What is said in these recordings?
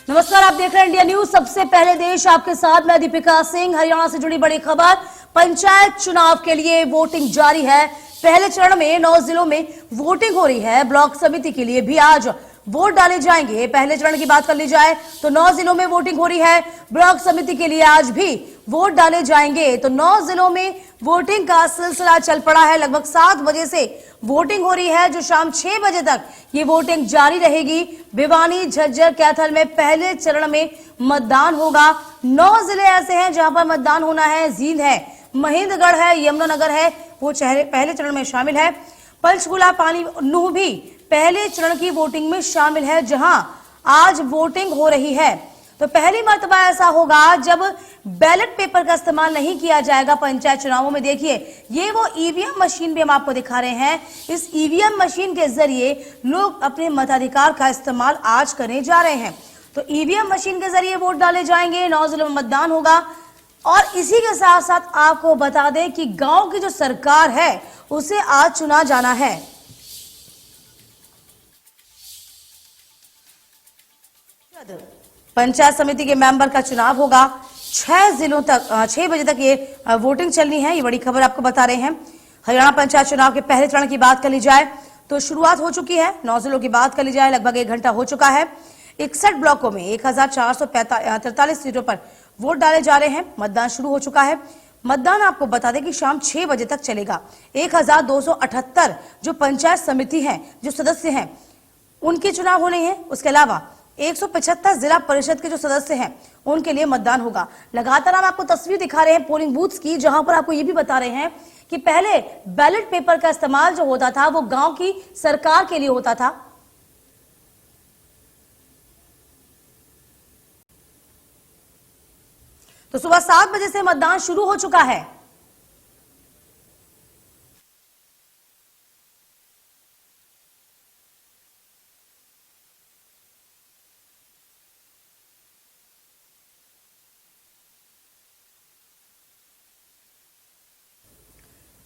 नमस्कार, आप देख रहे हैं इंडिया न्यूज। सबसे पहले देश आपके साथ, मैं दीपिका सिंह। हरियाणा से जुड़ी बड़ी खबर। पंचायत चुनाव के लिए वोटिंग जारी है। पहले चरण में 9 जिलों में वोटिंग हो रही है। ब्लॉक समिति के लिए भी आज वोट डाले जाएंगे। पहले चरण की बात कर ली जाए तो 9 जिलों में वोटिंग हो रही है। ब्लॉक समिति के लिए आज भी वोट डाले जाएंगे। तो 9 जिलों में वोटिंग का सिलसिला चल पड़ा है। लगभग 7 बजे से वोटिंग हो रही है, जो शाम 6 बजे तक ये वोटिंग जारी रहेगी। भिवानी, झज्जर, कैथल में पहले चरण में मतदान होगा। 9 जिले ऐसे हैं जहां पर मतदान होना है। जींद है, महेंद्रगढ़ है, यमुनानगर है, वो पहले चरण में शामिल है। पंचकुला, पानी, नूह भी पहले चरण की वोटिंग में शामिल है, जहां आज वोटिंग हो रही है। तो पहली मर्तबा ऐसा होगा जब बैलेट पेपर का इस्तेमाल नहीं किया जाएगा पंचायत चुनावों में। देखिए, ये वो ईवीएम मशीन भी हम आपको दिखा रहे हैं। इस ईवीएम मशीन के जरिए लोग अपने मताधिकार का इस्तेमाल आज करने जा रहे हैं। तो ईवीएम मशीन के जरिए वोट डाले जाएंगे। 9 जिलों में मतदान होगा। और इसी के साथ साथ आपको बता दें कि गांव की जो सरकार है उसे आज चुना जाना है। पंचायत समिति के मेंबर का चुनाव होगा। 6 जिलों तक 6 बजे तक ये वोटिंग चलनी है। ये बड़ी खबर आपको बता रहे हैं। हरियाणा पंचायत चुनाव के पहले चरण की बात कर ली जाए तो शुरुआत हो चुकी है। 9 जिलों की बात कर ली जाए, लगभग 1 घंटा हो चुका है। 61 ब्लॉकों में 1443 सीटों पर वोट डाले जा रहे हैं। मतदान शुरू हो चुका है। मतदान आपको बता दें कि शाम 6 बजे तक चलेगा। 1278 जो पंचायत समिति है, जो सदस्य हैं, उनके चुनाव होने हैं। उसके अलावा 175 जिला परिषद के जो सदस्य हैं उनके लिए मतदान होगा। लगातार हम आपको तस्वीर दिखा रहे हैं पोलिंग बूथ्स की, जहां पर आपको ये भी बता रहे हैं कि पहले बैलेट पेपर का इस्तेमाल जो होता था वो गांव की सरकार के लिए होता था। तो सुबह 7 बजे से मतदान शुरू हो चुका है।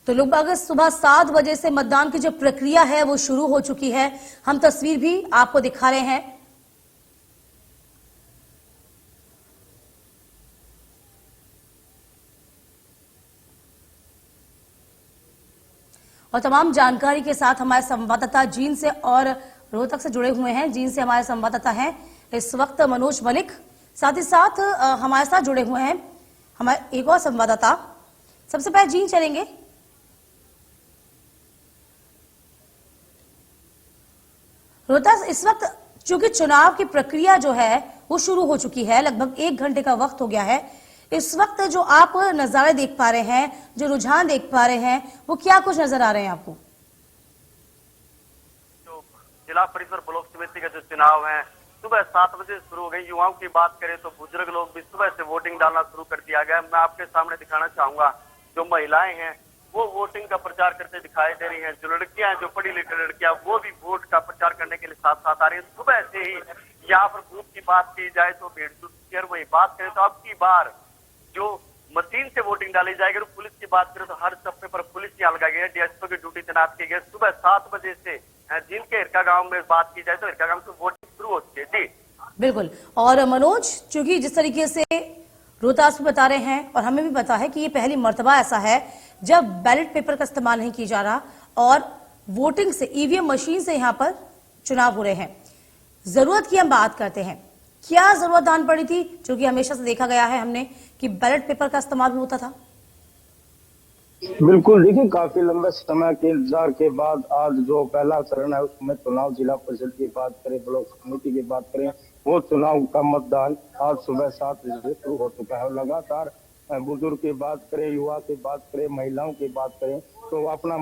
तो लगभग सुबह 7 बजे से मतदान की जो प्रक्रिया है वो शुरू हो चुकी है। हम तस्वीर भी आपको दिखा रहे हैं। और तमाम जानकारी के साथ हमारे संवाददाता जींद से और रोहतक से जुड़े हुए हैं। जींद से हमारे संवाददाता हैं इस वक्त मनोज मलिक, साथ ही साथ हमारे साथ जुड़े हुए हैं हमारे एक और संवाददाता। सबसे पहले जींद चलेंगे। रोहतक, इस वक्त चूंकि चुनाव की प्रक्रिया जो है वो शुरू हो चुकी है, लगभग 1 घंटे का वक्त हो गया है। इस वक्त जो आप नजारे देख पा रहे हैं, जो रुझान देख पा रहे हैं, वो क्या कुछ नजर आ रहे हैं आपको? जो जिला परिषद ब्लॉक समिति का जो चुनाव है सुबह 7 बजे शुरू हो गई। युवाओं की बात करें तो बुजुर्ग लोग भी सुबह से वोटिंग डालना शुरू कर दिया गया। मैं आपके सामने दिखाना चाहूंगा, जो महिलाएं हैं वो वोटिंग का प्रचार करते दिखाई दे रही हैं। जो लड़कियां हैं, जो पढ़ी लिखी लड़कियां, वो भी वोट का प्रचार करने के लिए साथ साथ आ रही है। सुबह से ही यहाँ पर बूथ की बात की जाए तो भीड़ जुटी है। वही बात करें तो अब की बार जो मशीन से वोटिंग डाली जाएगी। पुलिस की बात करें तो हर चप्पे पर पुलिस यहाँ लगाई गई है। डीएसपी की ड्यूटी तैनात की गई। सुबह 7 बजे से जिनके हिरका गांव में बात की जाए तो हिरका गांव से वोटिंग शुरू होती है। जी बिल्कुल। और मनोज, चूंकि जिस तरीके से रोहतास में बता रहे हैं और हमें भी पता है कि ये पहली मर्तबा ऐसा है जब बैलेट पेपर का इस्तेमाल नहीं किया जा रहा और वोटिंग से, ईवीएम मशीन से यहाँ पर चुनाव हो रहे हैं। जरूरत की हम बात करते हैं, क्या जरूरत आन पड़ी थी? क्योंकि हमेशा से देखा गया है हमने कि बैलेट पेपर का इस्तेमाल भी होता था। बिल्कुल, देखिए काफी लंबे समय के इंतजार के बाद आज जो पहला चरण है उसमें चुनाव, जिला परिषद की बात करें, ब्लॉक समिति की बात करें, वो चुनाव का मतदान आज सुबह 7 बजे से शुरू हो चुका है। लगातार बुजुर्ग की बात करें, युवा की बात करें, महिलाओं की बात करें तो अपना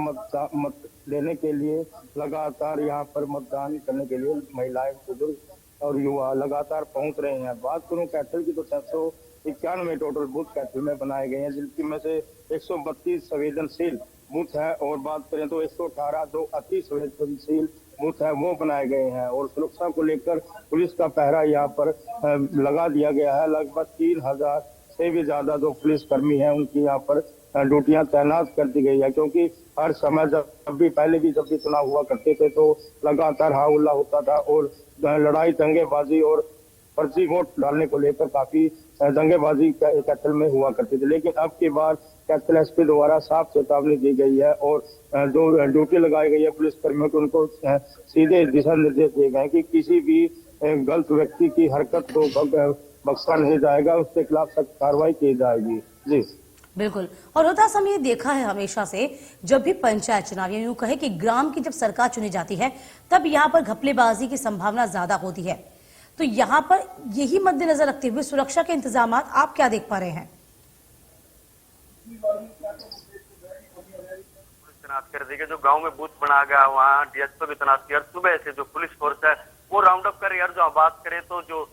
मत देने के लिए लगातार यहाँ पर मतदान करने के लिए महिलाएं, बुजुर्ग और युवा लगातार पहुंच रहे हैं। बात करूं कैथल की तो 691 टोटल बूथ कैथल में बनाए गए हैं, जिनकी में से 132 संवेदनशील बूथ है। और बात करें तो 118 जो अति संवेदनशील बूथ है वो बनाए गए हैं। और सुरक्षा को लेकर पुलिस का पहरा यहाँ पर लगा दिया गया है। लगभग 3000 से भी ज्यादा जो पुलिस कर्मी हैं उनकी यहाँ पर ड्यूटियां तैनात कर दी गई है। क्योंकि हर समय जब भी चुनाव हुआ करते थे तो लगातार हाउला होता था और लड़ाई दंगेबाजी और फर्जी वोट डालने को लेकर काफी दंगेबाजी कैथल में हुआ करती थी। लेकिन अब की बार कैथल एसपी द्वारा साफ चेतावनी दी गई है और जो ड्यूटी लगाई गई है पुलिस कर्मियों को उनको सीधे दिशा निर्देश दिए गए हैं कि किसी भी गलत व्यक्ति की हरकत को बख्शा नहीं जाएगा, उसके खिलाफ सख्त कार्रवाई की जाएगी। जी बिल्कुल। और रोहतास हम ये देखा है हमेशा से, जब भी पंचायत चुनाव यूं कहे कि ग्राम की जब सरकार चुनी जाती है तब यहाँ पर घपलेबाजी की संभावना ज्यादा होती है। तो यहाँ पर यही मद्देनजर रखते हुए सुरक्षा के इंतजाम आप क्या देख पा रहे हैं? तैनात कर दी गई, जो गांव में बूथ बना गया वहाँ डीएसपी भी तैनात किया। सुबह से जो पुलिस फोर्स है वो राउंड अप कर रही है। जो बात करें तो जो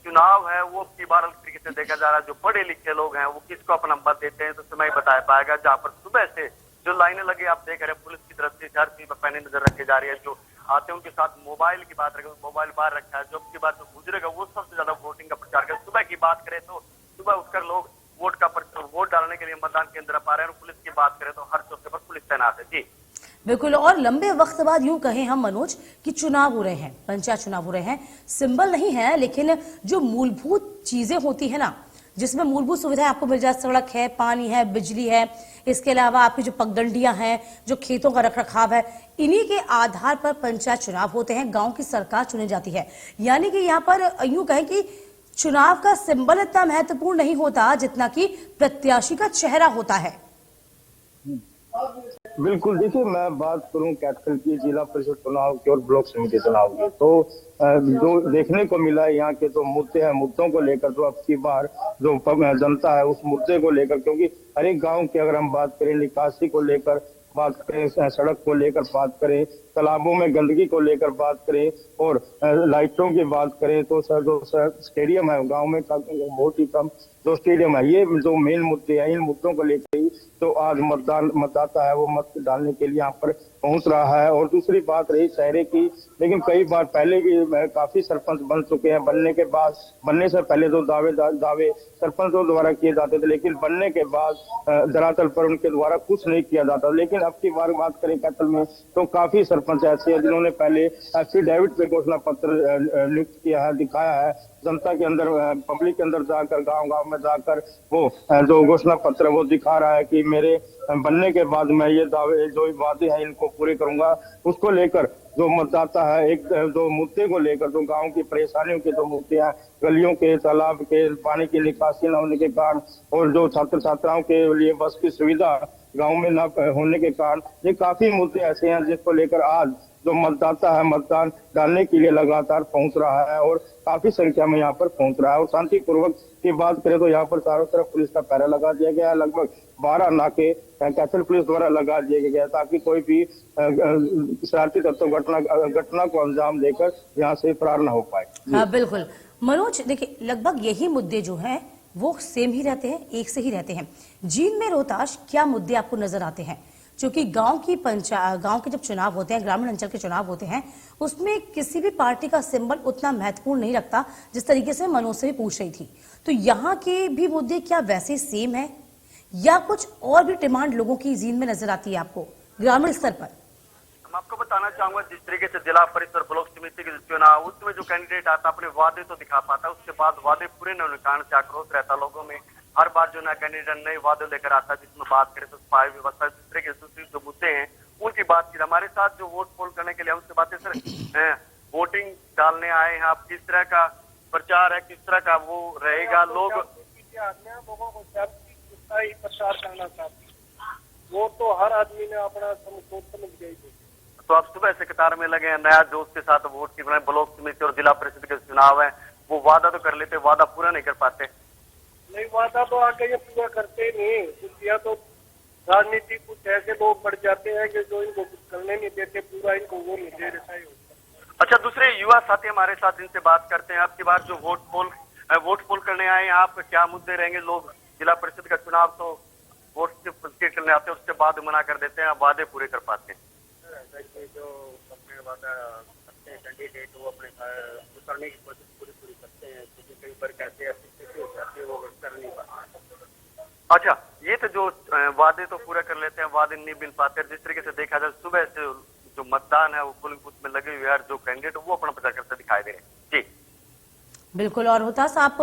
चुनाव है वो की बार तरीके से देखा जा रहा है। जो पढ़े लिखे लोग हैं वो किसको अपना मत देते हैं तो समय बता पाएगा। जहाँ पर सुबह से जो लाइनें लगी आप देख रहे हैं, पुलिस की तरफ से हर चीज पर पैनी नजर रखी जा रही है। जो आते हैं उनके साथ मोबाइल की बात रखें, मोबाइल बाहर रखा है। जो की बात जो गुजरेगा वो सबसे ज्यादा वोटिंग का प्रचार करे। सुबह की बात करें तो सुबह उठकर लोग वोट डालने के लिए मतदान केंद्र पर आ रहे हैं। पुलिस की बात करें तो हर चौके पर पुलिस तैनात है। जी बिल्कुल। और लंबे वक्त बाद यूं कहें हम मनोज कि चुनाव हो रहे हैं, पंचायत चुनाव हो रहे हैं, सिंबल नहीं है लेकिन जो मूलभूत चीजें होती है ना, जिसमें मूलभूत सुविधाएं आपको मिल जाए, सड़क है, पानी है, बिजली है, इसके अलावा आपकी जो पगडंडियां हैं, जो खेतों का रखरखाव है, इन्हीं के आधार पर पंचायत चुनाव होते हैं, गांव की सरकार चुनी जाती है। यानी कि यहाँ पर यूं कहें कि चुनाव का सिंबल इतना महत्वपूर्ण नहीं होता जितना कि प्रत्याशी का चेहरा होता है। बिल्कुल। देखिए, मैं बात करूं कैथल की जिला परिषद चुनाव की और ब्लॉक समिति चुनाव की, तो जो देखने को मिला है यहाँ के जो मुद्दे हैं, मुद्दों को लेकर जो अब की बार जो जनता है उस मुद्दे को लेकर, क्योंकि हर एक गाँव की अगर हम बात करें, निकासी को लेकर बात करें, सड़क को लेकर बात करें, तालाबों में गंदगी को लेकर बात करें और लाइटों की बात करें, तो सर जो स्टेडियम है गांव में बहुत ही कम जो स्टेडियम है, ये जो मेन मुद्दे हैं, इन मुद्दों को लेकर ही तो आज मतदाता है वो मत डालने के लिए यहाँ पर पहुंच रहा है। और दूसरी बात रही शहरे की, लेकिन कई बार पहले भी काफी सरपंच बन चुके हैं। बनने से पहले जो दावे सरपंचों द्वारा किए जाते थे, लेकिन बनने के बाद धरातल पर उनके द्वारा कुछ नहीं किया जाता। लेकिन अब की बार बात करें कैथल में तो काफी सरपंच ऐसे हैं जिन्होंने पहले एफिडेविट पे घोषणा पत्र नियुक्त किया है, दिखाया है जनता के अंदर, पब्लिक के अंदर जाकर, गांव में जाकर वो जो घोषणा पत्र वो दिखा रहा है कि मेरे बनने के बाद मैं ये दावे जो वादे हैं इनको पूरे करूंगा। उसको लेकर जो मतदाता है, एक जो मुद्दे को लेकर, जो गांव की परेशानियों के जो मुद्दे हैं, गलियों के, तालाब के, पानी की निकासी न होने के कारण और जो छात्र छात्राओं के लिए बस की सुविधा गांव में न होने के कारण, ये काफी मुद्दे ऐसे हैं जिसको लेकर आज जो मतदाता है मतदान डालने के लिए लगातार पहुंच रहा है और काफी संख्या में यहाँ पर पहुंच रहा है। और शांतिपूर्वक की बात करें तो यहाँ पर चारों तरफ पुलिस का पहरा लगा दिया गया है। लगभग 12 नाके कैथल पुलिस द्वारा लगा दिए गए ताकि कोई भी शरारती तत्व घटना को अंजाम देकर यहाँ से फरार न हो पाए। हाँ बिल्कुल मनोज, देखिए लगभग यही मुद्दे जो हैं वो सेम ही रहते हैं, एक से ही रहते हैं। जींद में रोहतास क्या मुद्दे आपको नजर आते हैं? क्योंकि गांव के जब चुनाव होते हैं, ग्रामीण अंचल के चुनाव होते हैं, उसमें किसी भी पार्टी का सिंबल उतना महत्वपूर्ण नहीं रखता, जिस तरीके से मनोज से भी पूछ रही थी। तो यहाँ के भी मुद्दे क्या वैसे सेम है या कुछ और भी डिमांड लोगों की जींद में नजर आती है आपको ग्रामीण स्तर पर? मैं आपको बताना चाहूंगा, जिस तरीके से जिला परिषद ब्लॉक समिति के चुनाव, उसमें जो कैंडिडेट आता अपने वादे तो दिखा पाता, उसके बाद वादे पूरे न होने के कारण से आक्रोश रहता लोगों में। हर बार जो नया कैंडिडेट नए वादे लेकर आता, जिसमें बात करें तो सफाई व्यवस्था, जिस तरह के दूसरे जो मुद्दे हैं उनकी बात की। हमारे साथ जो वोट पोल करने के लिए उनसे बातें, सर वोटिंग डालने आए हैं आप, किस तरह का प्रचार है, किस तरह का वो रहेगा? लोगों को प्रचार करना चाहती, वो तो हर आदमी ने अपना सोच समझ गई। तो आप सुबह से कतार में लगे हैं, नया जोश के साथ वोट की ब्लॉक समिति और जिला परिषद के चुनाव है, वो वादा तो कर लेते, वादा पूरा नहीं कर पाते। नहीं, वादा तो आगे ये पूरा करते ही नहीं। कुछ या तो राजनीति कुछ ऐसे लोग बढ़ जाते हैं कि जो इनको कुछ करने नहीं देते, पूरा इनको वो नहीं दे रहा है। अच्छा, दूसरे युवा साथी हमारे साथ, इनसे बात करते हैं। आपकी बात जो वोट पोल करने आए हैं आप, क्या मुद्दे रहेंगे? लोग जिला परिषद का चुनाव तो वोट करने आते हैं, उसके बाद मना कर देते हैं, वादे पूरे कर पाते हैं। जो अपने वादा करते हैं कैंडिडेट, वो अपने करने की कोशिश पूरी करते हैं, क्योंकि कई बार कैसे ऐसी हो जाती है वो कर नहीं पाते। अच्छा, ये तो जो वादे तो पूरा कर लेते हैं, वादे नहीं मिल पाते। जिस तरीके से देखा जाए सुबह से जो मतदान है वो पोलिंग बूथ में लगे हुए हैं, जो कैंडिडेट वो अपना प्रचार करते दिखाई दे रहे हैं। जी बिल्कुल। और रोहतास आप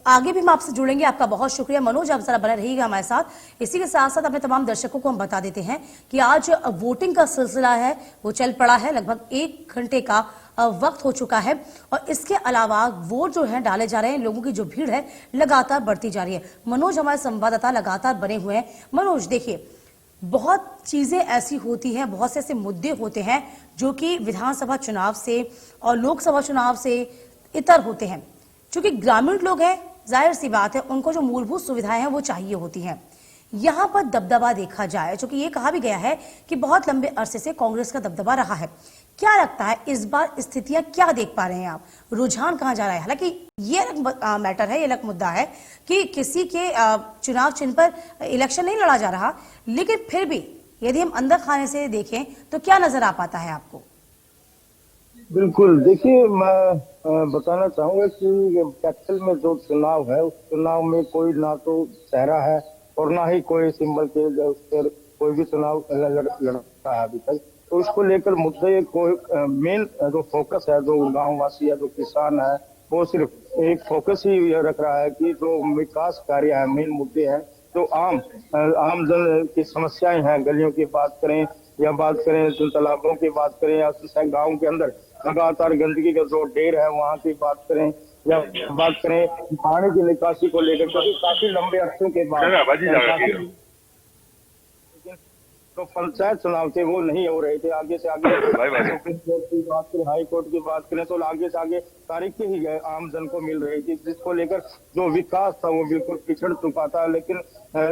आगे भी हम आपसे जुड़ेंगे। आपका बहुत शुक्रिया मनोज, आप जरा बने रहिएगा हमारे साथ। इसी के साथ साथ अपने तमाम दर्शकों को हम बता देते हैं कि आज वोटिंग का सिलसिला है वो चल पड़ा है। लगभग 1 घंटे का वक्त हो चुका है और इसके अलावा वोट जो है डाले जा रहे हैं। लोगों की जो भीड़ है लगातार बढ़ती जा रही है। मनोज हमारे संवाददाता लगातार बने हुए हैं। मनोज देखिए, बहुत चीजें ऐसी होती हैं, बहुत से ऐसे मुद्दे होते हैं जो कि विधानसभा चुनाव से और लोकसभा चुनाव से इतर होते हैं। चूंकि ग्रामीण लोग हैं, जाहिर सी बात है उनको जो मूलभूत सुविधाएं हैं वो चाहिए होती हैं। यहां पर दबदबा देखा जाए, चूंकि ये कहा भी गया है कि बहुत लंबे अरसे से कांग्रेस का दबदबा रहा है। क्या लगता है इस बार स्थितियां क्या देख पा रहे हैं आप, रुझान कहां जा रहा है? हालांकि ये अलग मैटर है, ये अलग मुद्दा है कि किसी के चुनाव चिन्ह पर इलेक्शन नहीं लड़ा जा रहा, लेकिन फिर भी यदि हम अंदर खाने से देखें तो क्या नजर आ पाता है आपको? बिल्कुल, देखिए मैं बताना चाहूंगा कि कैपिटल में जो चुनाव है उस चुनाव में कोई ना तो चेहरा है और ना ही कोई सिंबल के उस पर कोई भी चुनाव लड़ता है अभी तक। तो इसको लेकर मुद्दे कोई मेन जो फोकस है, जो गांववासी है, जो किसान है, वो सिर्फ एक फोकस ही रख रहा है कि जो विकास कार्य है, मेन मुद्दे हैं, जो आम जन की समस्याएं हैं, गलियों की बात करें या बात करें तो तालाबों की बात करें या गांव के अंदर लगातार गंदगी का जो ढेर है वहाँ की बात करें या बात करें पानी की निकासी को लेकर, क्योंकि काफी लंबे अरसों के बाद तो पंचायत चुनाव थे वो नहीं हो रहे थे। आगे से आगे सुप्रीम कोर्ट की बात करें, हाई कोर्ट की बात करें तो आगे से आगे तारीखें ही आम जन को मिल रही थी, जिसको लेकर जो विकास था वो बिल्कुल पिछड़ चुका था। लेकिन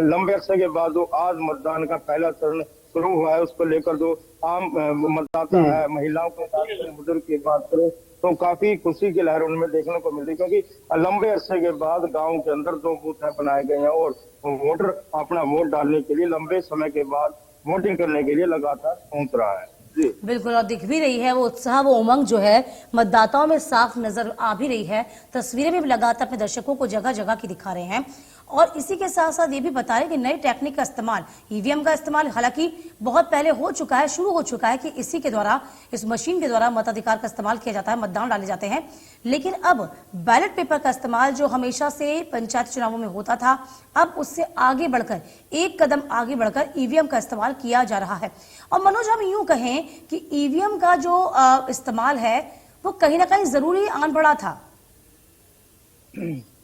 लंबे अरसे के बाद जो आज मतदान का पहला चरण शुरू हुआ है उसको लेकर जो आम मतदाता है, महिलाओं के साथ बुजुर्ग की बात करें तो काफी खुशी की लहर उनमें देखने को मिल रही, क्योंकि लंबे अरसे के बाद गांव के अंदर 2 बूथ बनाए गए हैं और वोटर अपना वोट डालने के लिए लंबे समय के बाद वोटिंग करने के लिए लगातार पहुंच रहा है। जी बिल्कुल, और दिख भी रही है वो उत्साह, वो उमंग जो है मतदाताओं में साफ नजर आ भी रही है। तस्वीरें भी लगातार अपने दर्शकों को जगह जगह की दिखा रहे हैं। और इसी के साथ साथ ये भी बता रहे हैं कि नई टेक्निक का इस्तेमाल, ईवीएम का इस्तेमाल हालांकि बहुत पहले हो चुका है, शुरू हो चुका है कि इसी के द्वारा, इस मशीन के द्वारा मताधिकार का इस्तेमाल किया जाता है, मतदान डाले जाते हैं। लेकिन अब बैलेट पेपर का इस्तेमाल जो हमेशा से पंचायत चुनावों में होता था, अब उससे आगे बढ़कर, एक कदम आगे बढ़कर ईवीएम का इस्तेमाल किया जा रहा है। और मनोज, हम यूं कहें कि ईवीएम का जो इस्तेमाल है वो कहीं ना कहीं जरूरी आन पड़ा था।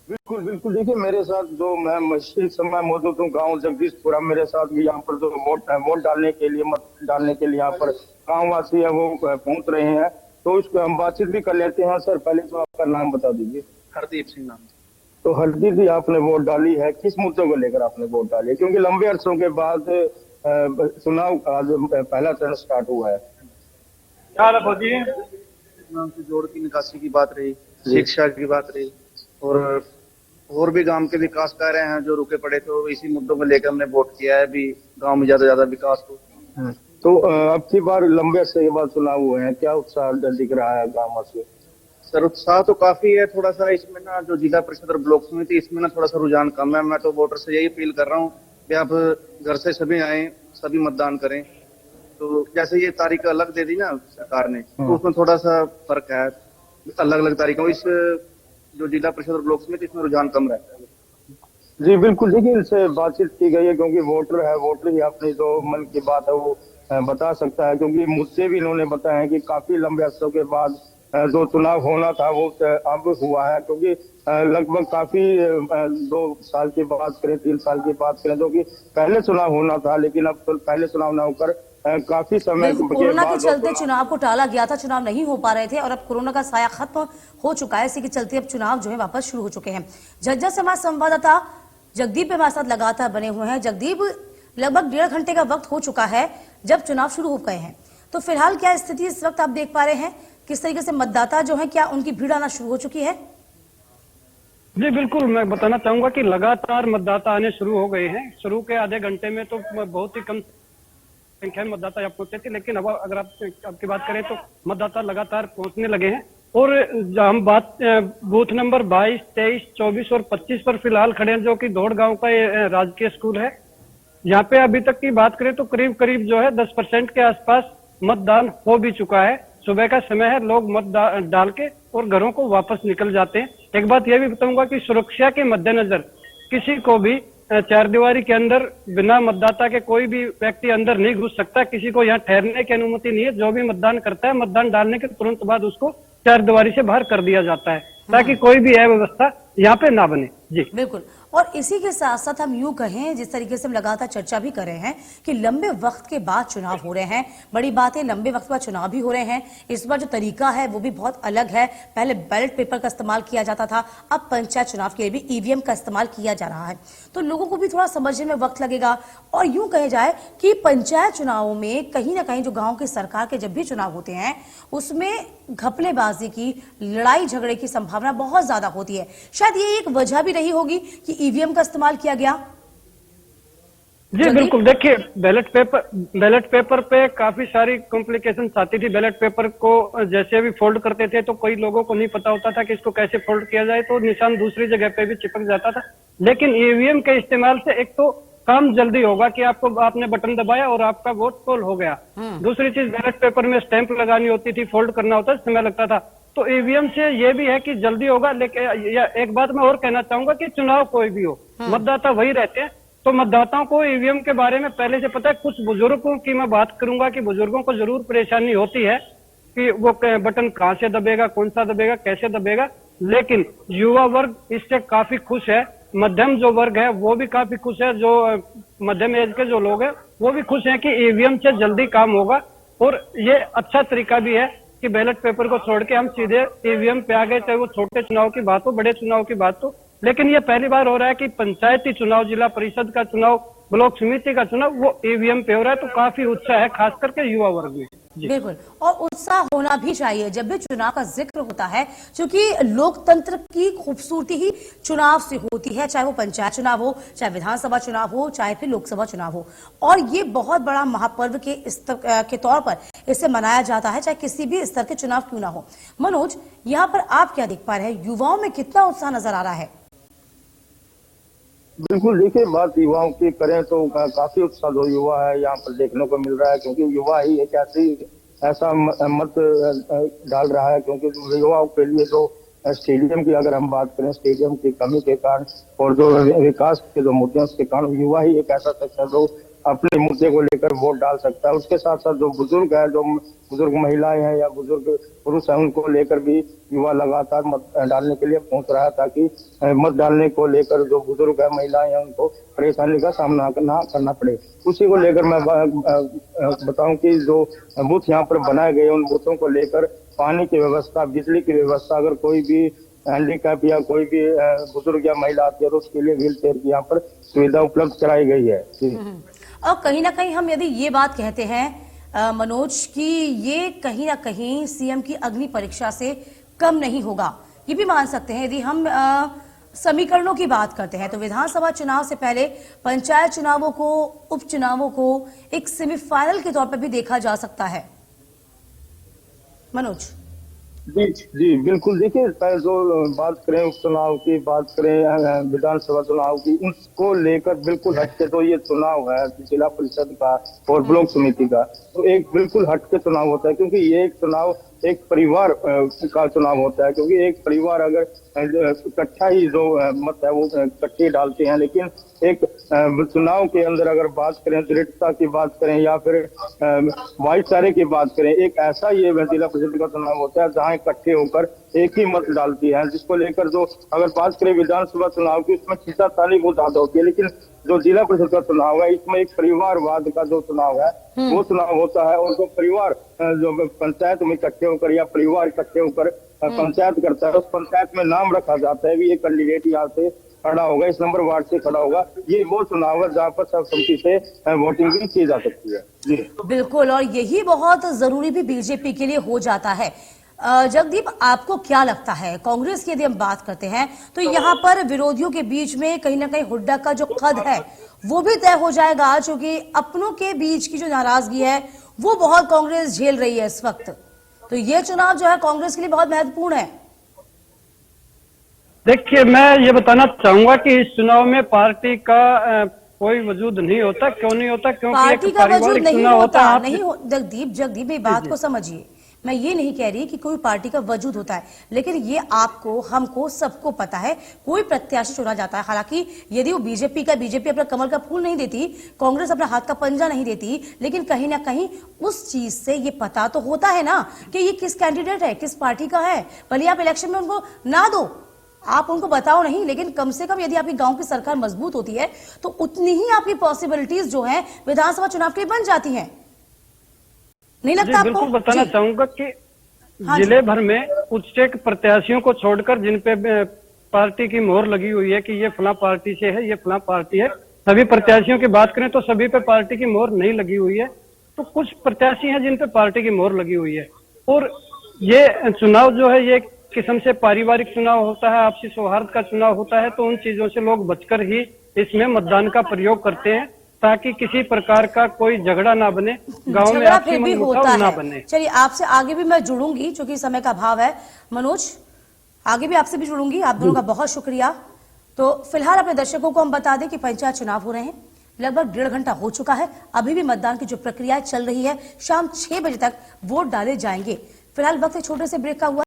बिल्कुल बिल्कुल, देखिए मेरे साथ जो मैं इस समय मौजूद हूँ गाँव जगदीशपुरा, मेरे साथ भी यहाँ पर जो वोट डालने के लिए, मत डालने के लिए यहाँ पर गाँववासी है वो पहुँच रहे हैं, तो इसको हम बातचीत भी कर लेते हैं। सर पहले तो आपका नाम बता दीजिए। हरदीप सिंह नाम। तो हरदीप जी, आपने वोट डाली है, किस मुद्दों को लेकर आपने वोट डाली है? क्योंकि लंबे अरसों के बाद चुनाव आज पहला चरण स्टार्ट हुआ है। क्या नाम से जोड़ की निकासी की बात रही, शिक्षा की बात रही और भी गांव के विकास कार्य हैं जो रुके पड़े थे, इसी मुद्दों को लेकर हमने वोट किया है भी गांव में ज्यादा विकास हो। तो अब की बार लंबे अरसे के बाद चुनाव हुए हैं, क्या उत्साह दिख रहा है गाँव से? सर उत्साह तो काफी है, थोड़ा सा इसमें ना जो जिला परिषद और ब्लॉक समिति इसमें ना थोड़ा सा रुझान कम है। मैं तो वोटर से यही अपील कर रहा हूँ कि आप घर से सभी आए, सभी मतदान करें। तो जैसे ये तारीख अलग दे दी ना सरकार ने, तो उसमें थोड़ा सा फर्क है, अलग अलग तारीखों, इस जो जिला परिषद और ब्लॉक समिति इसमें रुझान कम रहता है। जी बिल्कुल, देखिए इनसे बातचीत की गई है क्योंकि वोटर है, वोटर ही अपनी जो मन की बात है वो बता सकता है, क्योंकि मुझसे भी इन्होंने बताया है कि काफी लंबे अरसों के बाद जो चुनाव होना था वो अब हुआ है, क्योंकि लगभग काफी 2 साल की बात करें, 3 साल की बात करें, जो कि पहले चुनाव होना था, लेकिन अब तो पहले चुनाव न होकर काफी समय कोरोना के चलते चुनाव को टाला गया था, चुनाव नहीं हो पा रहे थे और अब कोरोना का साया खत्म हो चुका है। इसी के चलते अब चुनाव जो है वापस शुरू हो चुके हैं। झज्जर से हमारे संवाददाता जगदीप हमारे साथ लगातार बने हुए हैं। जगदीप, लगभग 1.5 घंटे का वक्त हो चुका है जब चुनाव शुरू हो गए हैं, तो फिलहाल क्या स्थिति इस वक्त आप देख पा रहे हैं? किस तरीके से मतदाता जो है, क्या उनकी भीड़ आना शुरू हो चुकी है? जी बिल्कुल, मैं बताना चाहूंगा कि लगातार मतदाता आने शुरू हो गए हैं। शुरू के आधे घंटे में तो बहुत ही कम संख्या में मतदाता यहाँ पहुंचे थे, लेकिन अब अगर आपकी बात करें तो मतदाता लगातार पहुंचने लगे हैं। और हम बात बूथ नंबर 22, 23, 24 और 25 पर फिलहाल खड़े हैं, जो कि दौड़ गांव का राजकीय स्कूल है। यहाँ पे अभी तक की बात करें तो करीब करीब जो है 10% के आसपास मतदान हो भी चुका है। सुबह का समय है, लोग मत डाल के और घरों को वापस निकल जाते हैं। एक बात यह भी बताऊंगा कि सुरक्षा के मद्देनजर किसी को भी चारदीवारी के अंदर बिना मतदाता के कोई भी व्यक्ति अंदर नहीं घुस सकता। किसी को यहाँ ठहरने की अनुमति नहीं है। जो भी मतदान करता है, मतदान डालने के तुरंत बाद उसको चारदीवारी से बाहर कर दिया जाता है, ताकि कोई भी अव्यवस्था यहाँ पे ना बने। जी बिल्कुल। और इसी के साथ साथ हम यूं कहें, जिस तरीके से हम लगातार चर्चा भी कर रहे हैं कि लंबे वक्त के बाद चुनाव हो रहे हैं, बड़ी बात है लंबे वक्त के बाद चुनाव भी हो रहे हैं। इस बार जो तरीका है वो भी बहुत अलग है। पहले बैलेट पेपर का इस्तेमाल किया जाता था, अब पंचायत चुनाव के लिए भी ईवीएम का इस्तेमाल किया जा रहा है। तो लोगों को भी थोड़ा समझने में वक्त लगेगा। और यूं कहे जाए कि पंचायत चुनावों में कहीं ना कहीं जो गाँव की सरकार के जब भी चुनाव होते हैं उसमें घपलेबाजी की, लड़ाई झगड़े की संभावना बहुत ज्यादा होती है। शायद ये एक वजह भी रही होगी कि ईवीएम का इस्तेमाल किया गया। जी बिल्कुल। देखिए, बैलेट पेपर पे काफी सारी कॉम्प्लिकेशन आती थी। बैलेट पेपर को जैसे भी फोल्ड करते थे तो कई लोगों को नहीं पता होता था कि इसको कैसे फोल्ड किया जाए, तो निशान दूसरी जगह पे भी चिपक जाता था। लेकिन ईवीएम के इस्तेमाल से एक तो काम जल्दी होगा कि आपने बटन दबाया और आपका वोट पोल हो गया। दूसरी चीज, बैलेट पेपर में स्टैंप लगानी होती थी, फोल्ड करना होता, समय लगता था। तो ईवीएम से ये भी है कि जल्दी होगा। लेकिन एक बात मैं और कहना चाहूंगा कि चुनाव कोई भी हो, मतदाता वही रहते हैं। तो मतदाताओं को ईवीएम के बारे में पहले से पता है। कुछ बुजुर्गों की मैं बात करूंगा कि बुजुर्गों को जरूर परेशानी होती है कि वो बटन कहां से दबेगा, कौन सा दबेगा, कैसे दबेगा। लेकिन युवा वर्ग इससे काफी खुश है। मध्यम जो वर्ग है वो भी काफी खुश है। जो मध्यम एज के जो लोग हैं वो भी खुश हैं कि ईवीएम से जल्दी काम होगा। और ये अच्छा तरीका भी है कि बैलेट पेपर को छोड़ के हम सीधे ईवीएम पे आ गए, चाहे वो छोटे चुनाव की बात हो, बड़े चुनाव की बात हो। लेकिन ये पहली बार हो रहा है कि पंचायती चुनाव, जिला परिषद का चुनाव, ब्लॉक समिति का चुनाव वो ईवीएम पे हो रहा है। तो काफी उत्साह है, खास करके युवा वर्ग में। बिल्कुल। और उत्साह होना भी चाहिए जब भी चुनाव का जिक्र होता है, क्योंकि लोकतंत्र की खूबसूरती ही चुनाव से होती है। चाहे वो पंचायत चुनाव हो, चाहे विधानसभा चुनाव हो, चाहे फिर लोकसभा चुनाव हो। और ये बहुत बड़ा महापर्व के स्तर के तौर पर इसे मनाया जाता है, चाहे किसी भी स्तर के चुनाव क्यों ना हो। मनोज, यहाँ पर आप क्या देख पा रहे हैं, युवाओं में कितना उत्साह नजर आ रहा है? बिल्कुल, देखिए बात युवाओं की करें तो काफी उत्साह जो युवा है यहाँ पर देखने को मिल रहा है, क्योंकि युवा ही एक ऐसा मत डाल रहा है। क्योंकि युवाओं के लिए जो स्टेडियम की अगर हम बात करें, स्टेडियम की कमी के कारण और जो विकास के जो मुद्दे हैं उसके कारण युवा ही एक ऐसा शख्स है जो अपने मुद्दे को लेकर वोट डाल सकता है। उसके साथ साथ जो बुजुर्ग है, जो बुजुर्ग महिलाएं हैं या बुजुर्ग पुरुष हैं, उनको लेकर भी युवा लगातार मत डालने के लिए पहुंच रहा है, ताकि मत डालने को लेकर जो बुजुर्ग है, महिलाएं हैं, उनको परेशानी का सामना करना पड़े। उसी को लेकर मैं बताऊं कि जो बूथ यहाँ पर बनाए गए उन बूथों को लेकर पानी की व्यवस्था, बिजली की व्यवस्था, अगर कोई भी हैंडीकैप या कोई भी बुजुर्ग या महिला आती है तो उसके लिए व्हील चेयर की यहाँ पर सुविधा उपलब्ध कराई गई है। और कहीं ना कहीं हम यदि ये बात कहते हैं मनोज कि ये कहीं ना कहीं सीएम की अग्नि परीक्षा से कम नहीं होगा, ये भी मान सकते हैं। यदि हम समीकरणों की बात करते हैं तो विधानसभा चुनाव से पहले पंचायत चुनावों को, उपचुनावों को एक सेमीफाइनल के तौर पर भी देखा जा सकता है। मनोज जी बिल्कुल। देखिए, जो बात करें उपचुनाव की, बात करें विधानसभा चुनाव की, उसको लेकर बिल्कुल हटके तो ये चुनाव है जिला परिषद का और ब्लॉक समिति का, तो एक बिल्कुल हटके चुनाव होता है। क्योंकि ये एक चुनाव एक परिवार का चुनाव होता है। क्योंकि एक परिवार अगर इकट्ठा ही जो मत है वो इकट्ठे डालते हैं, लेकिन एक चुनाव के अंदर अगर बात करें, दृढ़ता की बात करें या फिर भाईचारे की बात करें, एक ऐसा ये जिला परिषद का चुनाव होता है जहां इकट्ठे होकर एक ही मत डालती है। जिसको लेकर जो अगर बात करें विधानसभा चुनाव की, उसमें खींचातानी बहुत ज्यादा होती है। लेकिन जो जिला परिषद का चुनाव है, इसमें एक परिवारवाद का जो चुनाव है वो चुनाव होता है। और जो परिवार जो पंचायत में इकट्ठे होकर या परिवार इकट्ठे होकर पंचायत करता है, उस पंचायत में नाम रखा जाता है भी ये कैंडिडेट यहाँ से खड़ा होगा, इस नंबर वार्ड से खड़ा होगा। ये वो चुनाव है जहाँ पर सर्वसम्मति से वोटिंग भी की जा सकती है। जी बिल्कुल। और यही बहुत जरूरी भी बीजेपी के लिए हो जाता है। जगदीप, आपको क्या लगता है, कांग्रेस की यदि हम बात करते हैं तो यहाँ पर विरोधियों के बीच में कहीं ना कहीं हुड्डा का जो कद है वो भी तय हो जाएगा, क्योंकि अपनों के बीच की जो नाराजगी है वो बहुत कांग्रेस झेल रही है इस वक्त। तो ये चुनाव जो है कांग्रेस के लिए बहुत महत्वपूर्ण है। देखिए, मैं ये बताना चाहूंगा कि इस चुनाव में पार्टी का कोई वजूद नहीं होता। क्यों नहीं होता? क्योंकि पार्टी का वजूद नहीं होता। नहीं हो, जगदीप ये बात को समझिए, मैं ये नहीं कह रही कि कोई पार्टी का वजूद होता है, लेकिन ये आपको, हमको, सबको पता है कोई प्रत्याशी चुना जाता है। हालांकि यदि वो बीजेपी अपना कमल का फूल नहीं देती, कांग्रेस अपना हाथ का पंजा नहीं देती, लेकिन कहीं ना कहीं उस चीज से ये पता तो होता है ना कि ये किस कैंडिडेट है, किस पार्टी का है। भले आप इलेक्शन में उनको ना दो, आप उनको बताओ नहीं, लेकिन कम से कम यदि आपकी गांव की सरकार मजबूत होती है तो उतनी ही आपकी पॉसिबिलिटीज जो है विधानसभा चुनाव की बन जाती हैं। नहीं लगता आपको? बिल्कुल बताना जी। चाहूंगा कि हाँ जी। जिले भर में कुछ एक प्रत्याशियों को छोड़कर जिन पे पार्टी की मोहर लगी हुई है कि ये फला पार्टी से है, ये फला पार्टी है, सभी प्रत्याशियों की बात करें तो सभी पे पार्टी की मोहर नहीं लगी हुई है। तो कुछ प्रत्याशी हैं जिन पे पार्टी की मोहर लगी हुई है। और ये चुनाव जो है ये किस्म से पारिवारिक चुनाव होता है, आपसी सौहार्द का चुनाव होता है, तो उन चीजों से लोग बचकर ही इसमें मतदान का प्रयोग करते हैं ताकि किसी प्रकार का कोई झगड़ा ना बने, गांव में झगड़ा आपसी फिर भी मनमुटाव होता ना है। बने। चलिए, आपसे आगे भी मैं जुड़ूंगी क्योंकि समय का अभाव है। मनोज, आगे भी आपसे भी जुड़ूंगी। आप दोनों का बहुत शुक्रिया। तो फिलहाल अपने दर्शकों को हम बता दें कि पंचायत चुनाव हो रहे हैं, लगभग 1.5 घंटा हो चुका है। अभी भी मतदान की जो प्रक्रिया चल रही है, शाम 6 बजे तक वोट डाले जाएंगे। फिलहाल वक्त एक छोटे से ब्रेक का हुआ।